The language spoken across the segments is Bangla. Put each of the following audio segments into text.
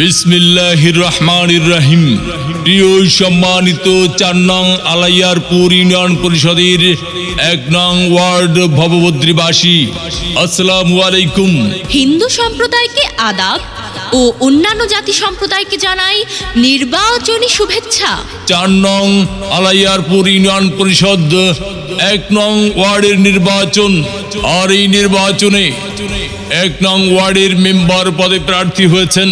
বিসমিল্লাহির রহমানির রহিম। প্রিয় সম্মানিত ৪ নং আলাইয়ারপুর ইউনিয়ন পরিষদের ১ নং ওয়ার্ড ভবভদ্রীবাসী, আসসালামু আলাইকুম। হিন্দু সম্প্রদায়কে আদাব ও অন্যান্য জাতি সম্প্রদায়কে জানাই নির্বাচনী শুভেচ্ছা। ৪ নং আলাইয়ারপুর ইউনিয়ন পরিষদ ১ নং ওয়ার্ডের নির্বাচন। আর এই নির্বাচনে ১ নং ওয়ার্ডের মেম্বার পদে প্রার্থী হয়েছেন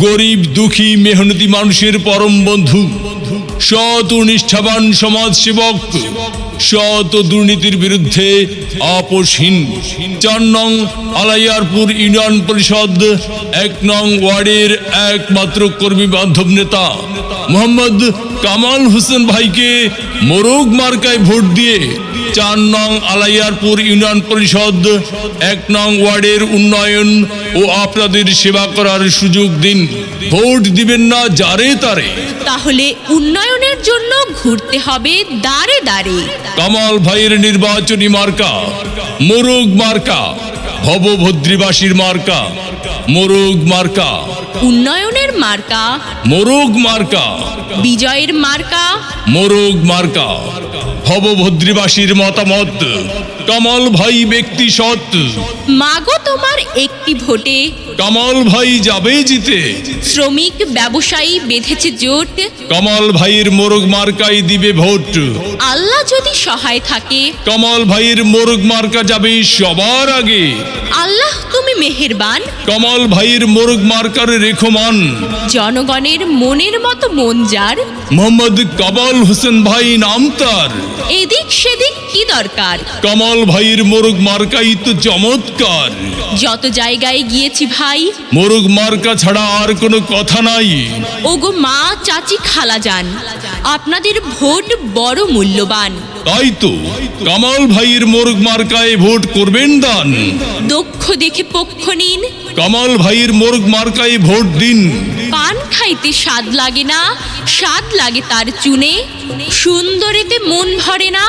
গরিব দুঃখী মেহনতি মানুষের পরম বন্ধু, সৎ ও নিষ্ঠাবান সমাজসেবক, সৎ ও দুর্নীতির বিরুদ্ধে আপোষহীন ৪ নং আলাইয়ারপুর ইউনিয়ন পরিষদ ১ নং ওয়ার্ডের একমাত্র কর্মী বান্ধব নেতা মোহাম্মদ কামাল হোসেন ভাইকে মোরগ মার্কায় ভোট দিয়ে ৪ নং আলাইয়ারপুর ইউনিয়ন পরিষদ ১ নং ওয়ার্ডের উন্নয়ন ও আপনাদের সেবা করার সুযোগ দিন। ভোট দিবেন না যারে তারে, তাহলে উন্নয়নের জন্য ঘুরতে হবে দাঁড়ে দাঁড়ে। কামাল ভাইয়ের নির্বাচনী মার্কা মোরগ মার্কা, ভবভদ্রীবাসীর মার্কা মোরগ মার্কা, উন্নয়নের মার্কা মোরগ মার্কা, বিজয়ের মার্কা মোরগ মার্কা। ভবভদ্রীবাসীর মতামত, কামাল ভাই ব্যক্তি সৎ, মাগো তোমার একটি ভোটে কামাল ভাই যাবে জিতে। শ্রমিক ব্যবসায়ী বেঁধেছে জোট, কামাল ভাইয়ের মোরগ মার্কাই দিবে ভোট। আল্লাহ যদি সহায় থাকে কামাল ভাইয়ের মোরগ মার্কা যাবে সবার আগে। আল্লাহ তুমি মেহেরবান, কামাল ভাইয়ের মোরগ মার্কার রেখমান। জনগণের মনের মতো মন যার, মোহাম্মদ কামাল হোসেন ভাই নাম তার। এদিক সেদিক কি দরকার, কামাল ভাইয়ের মোরগ মার্কাই তো চমৎকার। যত জায়গায় গিয়েছি ভাই মোরগ মার্কা ছাড়া আর কোনো কথা নাই। ওগো মা চাচি খালা যান, আপনাদের ভোট বড় মূল্যবান। তাই তো কামাল ভাইয়ের মোরগ মার্কায় ভোট করবেন দান। দক্ষ দেখে পক্ষ নিন, কামাল ভাইয়ের মোরগ মার্কায় ভোট দিন। পান খাইতে স্বাদ লাগে না, স্বাদ লাগে তার চুনে, সুন্দরেতে মন ভরে না,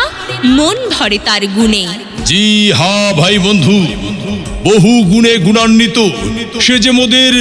মন ভরে তার গুণে। জি হা ভাই বন্ধু, বহু গুণে গুণান্বিত সে যে মোদের